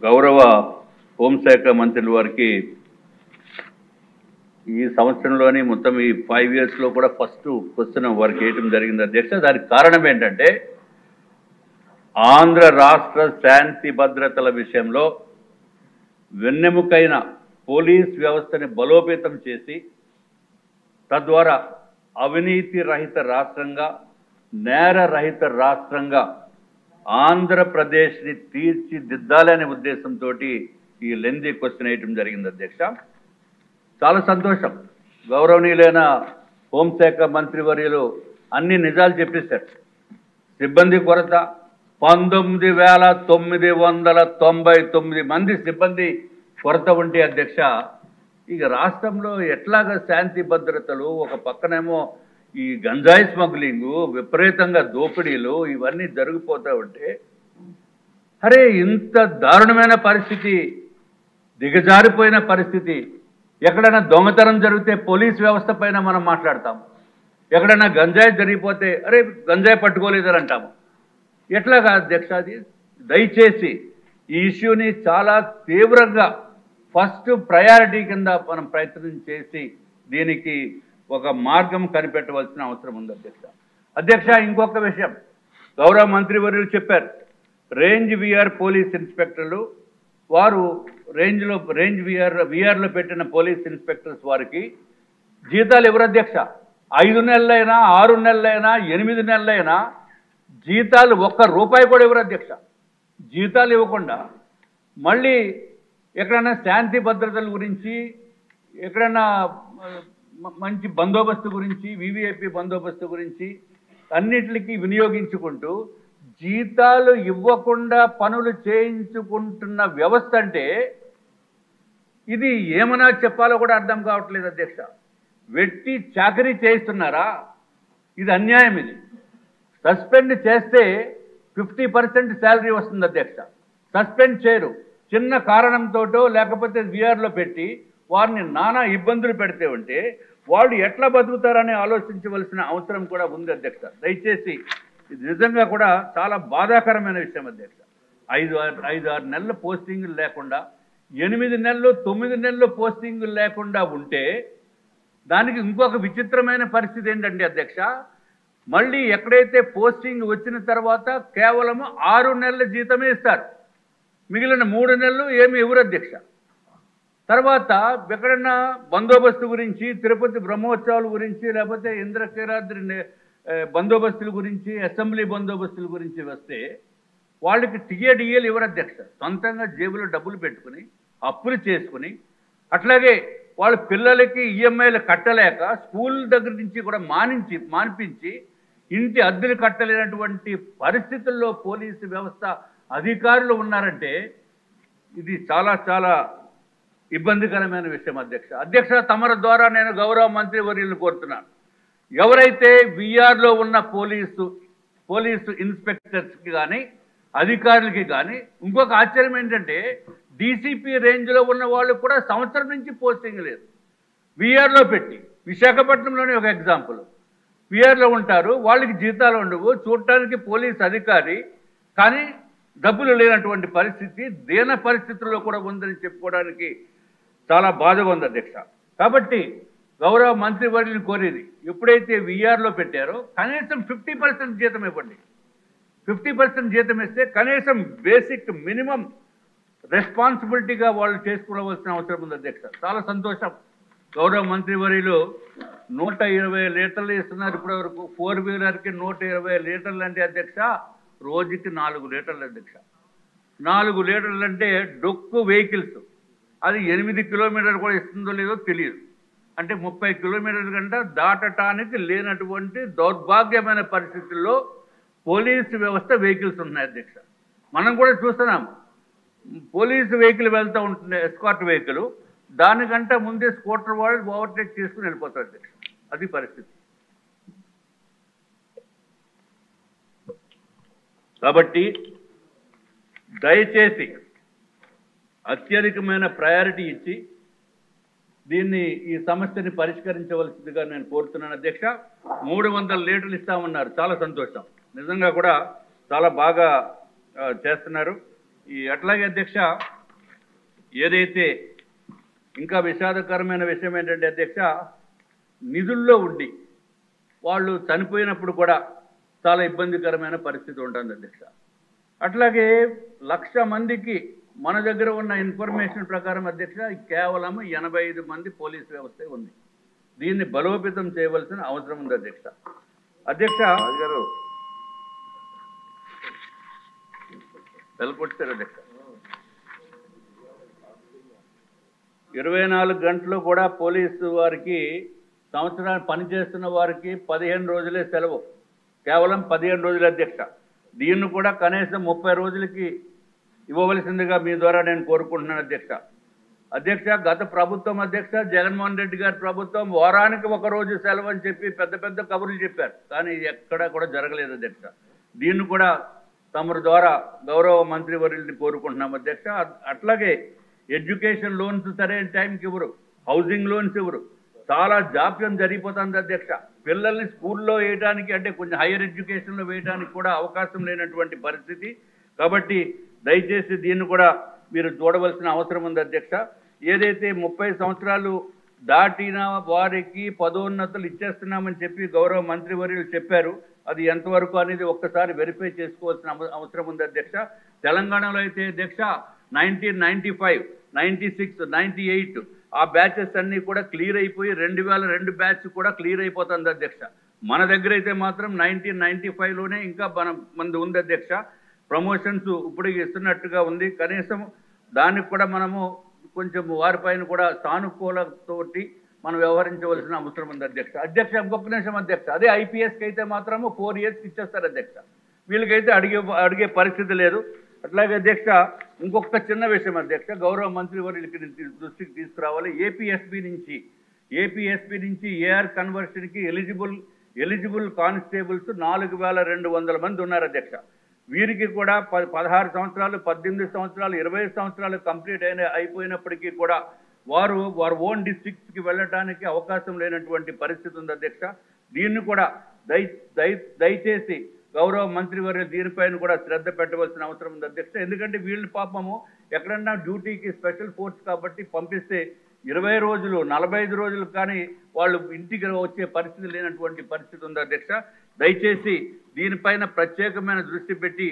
గౌరవ హోంశాఖ మంత్రుల వారికి ఈ సంవత్సరంలోని మొత్తం ఈ 5 ఇయర్స్లో కూడా ఫస్ట్ క్వశ్చన్ వారికి వేయటం జరిగింది అధ్యక్ష. దానికి కారణం ఏంటంటే ఆంధ్ర రాష్ట్ర శాంతి భద్రతల విషయంలో వెన్నెముకైన పోలీస్ వ్యవస్థని బలోపేతం చేసి తద్వారా అవినీతి రహిత రాష్ట్రంగా నేర రహిత రాష్ట్రంగా ఆంధ్రప్రదేశ్ని తీర్చిదిద్దాలనే ఉద్దేశంతో ఈ లెందీ క్వశ్చన్ వేయటం జరిగింది అధ్యక్ష. చాలా సంతోషం, గౌరవనీయులైన హోంశాఖ మంత్రివర్యులు అన్ని నిజాలు చెప్పేశారు. సిబ్బంది కొరత 19,999 మంది సిబ్బంది కొరత ఉంటే అధ్యక్ష, ఇక రాష్ట్రంలో ఎట్లాగా శాంతి భద్రతలు, ఒక పక్కనేమో ఈ గంజాయి స్మగ్లింగు, విపరీతంగా దోపిడీలు ఇవన్నీ జరిగిపోతూ ఉంటే, అరే ఇంత దారుణమైన పరిస్థితి, దిగజారిపోయిన పరిస్థితి, ఎక్కడైనా దొంగతనం జరిగితే పోలీస్ వ్యవస్థ పైన మనం మాట్లాడతాం, ఎక్కడైనా గంజాయి జరిగిపోతే అరే గంజాయి పట్టుకోలేదని అంటాము. ఎట్లాగా అధ్యక్ష అది? దయచేసి ఈ ఇష్యూని చాలా తీవ్రంగా ఫస్ట్ ప్రయారిటీ కింద మనం ప్రయత్నం చేసి దీనికి ఒక మార్గం కనిపెట్టవలసిన అవసరం ఉంది అధ్యక్ష. అధ్యక్ష, ఇంకొక విషయం గౌరవ మంత్రివర్యులు చెప్పారు, రేంజ్ విఆర్ పోలీస్ ఇన్స్పెక్టర్లు వారు రేంజ్ విఆర్లో పెట్టిన పోలీస్ ఇన్స్పెక్టర్స్ వారికి జీతాలు ఎవరు అధ్యక్ష? 5 నెలలైనా 6 నెలలైనా 8 నెలలైనా జీతాలు ₹1 కూడా ఎవరు అధ్యక్ష? జీతాలు ఇవ్వకుండా మళ్ళీ ఎక్కడైనా శాంతి భద్రతల గురించి, ఎక్కడైనా మంచి బందోబస్తు గురించి, వివిఐపి బందోబస్తు గురించి అన్నిటికీ వినియోగించుకుంటూ జీతాలు ఇవ్వకుండా పనులు చేయించుకుంటున్న వ్యవస్థ అంటే ఇది ఏమన్నా చెప్పాలో కూడా అర్థం కావట్లేదు అధ్యక్ష. వెట్టి చాకరీ చేయిస్తున్నారా? ఇది అన్యాయం. ఇది సస్పెండ్ చేస్తే 50% శాలరీ వస్తుంది అధ్యక్ష. సస్పెండ్ చేయరు, చిన్న కారణంతోటో లేకపోతే విఆర్లో పెట్టి వారిని నానా ఇబ్బందులు పెడితే ఉంటే వాళ్ళు ఎట్లా బతుకుతారని ఆలోచించవలసిన అవసరం కూడా ఉంది అధ్యక్ష. దయచేసి ఇది నిజంగా కూడా చాలా బాధాకరమైన విషయం అధ్యక్ష. 5-6 నెలల పోస్టింగులు లేకుండా, 8 నెలలు 9 నెలలు పోస్టింగులు లేకుండా ఉంటే దానికి ఇంకొక విచిత్రమైన పరిస్థితి ఏంటంటే అధ్యక్ష, మళ్ళీ ఎక్కడైతే పోస్టింగ్ వచ్చిన తర్వాత కేవలం 6 నెలల జీతమే ఇస్తారు, మిగిలిన 3 నెలలు ఏమి ఇవ్వరు అధ్యక్ష. తర్వాత ఎక్కడన్నా బందోబస్తు గురించి, తిరుపతి బ్రహ్మోత్సవాల గురించి, లేకపోతే ఇంద్రకీలాద్రి బందోబస్తుల గురించి, అసెంబ్లీ బందోబస్తుల గురించి వస్తే వాళ్ళకి టీఏడిఏలు ఇవ్వరు అధ్యక్ష. సొంతంగా జేబులో డబ్బులు పెట్టుకుని అప్పులు చేసుకుని, అట్లాగే వాళ్ళ పిల్లలకి ఈఎంఐలు కట్టలేక స్కూల్ దగ్గర నుంచి కూడా మానిపించి ఇంటి అద్దెలు కట్టలేనటువంటి పరిస్థితుల్లో పోలీసు వ్యవస్థ అధికారులు ఉన్నారంటే ఇది చాలా చాలా ఇబ్బందికరమైన విషయం అధ్యక్ష. అధ్యక్ష, తమర ద్వారా నేను గౌరవ మంత్రివర్యులను కోరుతున్నాను, ఎవరైతే విఆర్లో ఉన్న పోలీసు ఇన్స్పెక్టర్స్కి కానీ అధికారులకి కానీ, ఇంకొక ఆశ్చర్యం ఏంటంటే డీసీపీ రేంజ్లో ఉన్న వాళ్ళు కూడా సంవత్సరం నుంచి పోస్టింగ్ లేదు. విఆర్లో పెట్టి, విశాఖపట్నంలోనే ఒక ఎగ్జాంపుల్, విఆర్లో ఉంటారు, వాళ్ళకి జీతాలు ఉండవు, చూడటానికి పోలీస్ అధికారి కానీ డబ్బులు లేనటువంటి పరిస్థితి దీన పరిస్థితుల్లో కూడా ఉందని చెప్పుకోవడానికి చాలా బాధగా ఉంది అధ్యక్ష. కాబట్టి గౌరవ మంత్రివర్యులను కోరేది, ఎప్పుడైతే విఆర్లో పెట్టారో కనీసం 50% జీతం ఇవ్వండి. 50% జీతం ఇస్తే కనీసం బేసిక్ మినిమం రెస్పాన్సిబిలిటీగా వాళ్ళు చేసుకోవలసిన అవసరం ఉంది అధ్యక్ష. చాలా సంతోషం, గౌరవ మంత్రివర్యులు 120 లీటర్లు ఇస్తున్నారు ఇప్పటివరకు. 4 వీలర్కి 120 లీటర్లు అంటే అధ్యక్ష రోజుకి 4 లీటర్లు అధ్యక్ష. 4 లీటర్లు అంటే డొక్కు వెహికల్స్, అది 8 కిలోమీటర్లు కూడా ఇస్తుందో లేదో తెలియదు. అంటే 30 కిలోమీటర్ల కంటే దాటటానికి లేనటువంటి దౌర్భాగ్యమైన పరిస్థితుల్లో పోలీసు వ్యవస్థ వెహికల్స్ ఉన్నాయి అధ్యక్ష. మనం కూడా చూస్తున్నాము, పోలీసు వెహికల్ వెళ్తూ ఉంటుంది, ఎస్కార్ట్ వెహికల్, దానికంటే ముందే స్కూటర్ వాళ్ళు ఓవర్టేక్ చేసుకుని వెళ్ళిపోతారు అధ్యక్ష. అది పరిస్థితి. కాబట్టి దయచేసి అత్యధికమైన ప్రయారిటీ ఇచ్చి దీన్ని ఈ సమస్యని పరిష్కరించవలసిందిగా నేను కోరుతున్నాను అధ్యక్ష. 300 లీటర్లు ఇస్తామన్నారు, చాలా సంతోషం, నిజంగా కూడా చాలా బాగా చేస్తున్నారు. అట్లాగే అధ్యక్ష ఏదైతే ఇంకా విషాదకరమైన విషయం ఏంటంటే అధ్యక్ష, నిధుల్లో ఉండి వాళ్ళు చనిపోయినప్పుడు కూడా చాలా ఇబ్బందికరమైన పరిస్థితి ఉంటుంది అధ్యక్ష. అట్లాగే 1,00,000 మందికి మన దగ్గర ఉన్న ఇన్ఫర్మేషన్ ప్రకారం అధ్యక్ష కేవలం 85 మంది పోలీసు వ్యవస్థ ఉంది. దీన్ని బలోపేతం చేయవలసిన అవసరం ఉంది అధ్యక్ష. అధ్యక్ష గారు వెళ్ళకొచ్చారు అధ్యక్ష. 24 గంటలు కూడా పోలీసు వారికి సంవత్సరాన్ని పనిచేస్తున్న వారికి 15 రోజులే సెలవు, కేవలం 15 రోజులు అధ్యక్ష. దీన్ని కూడా కనీసం 30 రోజులకి ఇవ్వవలసిందిగా మీ ద్వారా నేను కోరుకుంటున్నాను అధ్యక్ష. అధ్యక్ష గత ప్రభుత్వం అధ్యక్ష జగన్మోహన్ రెడ్డి గారి ప్రభుత్వం వారానికి 1 రోజు సెలవు అని చెప్పి పెద్ద పెద్ద కబుర్లు చెప్పారు, కానీ ఎక్కడా కూడా జరగలేదు అధ్యక్ష. దీన్ని కూడా తమరి ద్వారా గౌరవ మంత్రివర్యుల్ని కోరుకుంటున్నాం అధ్యక్ష. అట్లాగే ఎడ్యుకేషన్ లోన్స్ సరైన టైంకి ఇవ్వరు, హౌసింగ్ లోన్స్ ఇవ్వరు, చాలా జాప్యం జరిగిపోతుంది అధ్యక్ష. పిల్లల్ని స్కూల్లో వేయడానికి అంటే కొంచెం హైయర్ ఎడ్యుకేషన్లో వేయడానికి కూడా అవకాశం లేనటువంటి పరిస్థితి. కాబట్టి దయచేసి దీన్ని కూడా మీరు చూడవలసిన అవసరం ఉంది అధ్యక్ష. ఏదైతే 30 సంవత్సరాలు దాటిన వారికి పదోన్నతులు ఇచ్చేస్తున్నామని చెప్పి గౌరవ మంత్రివర్యులు చెప్పారు, అది ఎంతవరకు అనేది ఒక్కసారి వెరిఫై చేసుకోవాల్సిన అవసరం ఉంది అధ్యక్ష. తెలంగాణలో అయితే అధ్యక్ష 1995, 96, 98 ఆ బ్యాచెస్ అన్నీ కూడా క్లియర్ అయిపోయి 2002 బ్యాచ్ కూడా క్లియర్ అయిపోతుంది అధ్యక్ష. మన దగ్గర అయితే మాత్రం 1995లోనే ఇంకా మనది ఉంది అధ్యక్ష. ప్రమోషన్స్ ఇప్పుడు ఇస్తున్నట్టుగా ఉంది, కనీసం దానికి కూడా మనము కొంచెం వారిపైన కూడా సానుకూలతోటి మనం వ్యవహరించవలసిన అవసరం ఉంది అధ్యక్ష. అధ్యక్ష ఇంకొక నిమిషం అధ్యక్ష, అదే ఐపీఎస్కి అయితే మాత్రము 4 years ఇచ్చేస్తారు అధ్యక్ష, వీళ్ళకైతే అడిగే పరిస్థితి లేదు. అట్లాగే అధ్యక్ష ఇంకొక చిన్న విషయం అధ్యక్ష, గౌరవ మంత్రివర్యులకి దృష్టికి తీసుకురావాలి. ఏపీఎస్పీ నుంచి ఏఆర్ కన్వర్షన్కి ఎలిజిబుల్ కానిస్టేబుల్స్ 4,200 మంది ఉన్నారు అధ్యక్ష. వీరికి కూడా 16 సంవత్సరాలు, 18 సంవత్సరాలు, 20 సంవత్సరాలు కంప్లీట్ అయిపోయినప్పటికీ కూడా వారు ఓన్ డిస్ట్రిక్ట్స్కి వెళ్ళడానికి అవకాశం లేనటువంటి పరిస్థితి ఉంది అధ్యక్ష. దీన్ని కూడా దయచేసి గౌరవ మంత్రివర్యులు దీనిపైన కూడా శ్రద్ధ పెట్టవలసిన అవసరం ఉంది అధ్యక్ష. ఎందుకంటే వీళ్ళు పాపము ఎక్కడన్నా డ్యూటీకి స్పెషల్ ఫోర్స్ కాబట్టి పంపిస్తే 20 రోజులు 45 రోజులు కానీ వాళ్ళు ఇంటికి వచ్చే పరిస్థితి లేనటువంటి పరిస్థితి ఉంది అధ్యక్ష. దయచేసి దీనిపైన ప్రత్యేకమైన దృష్టి పెట్టి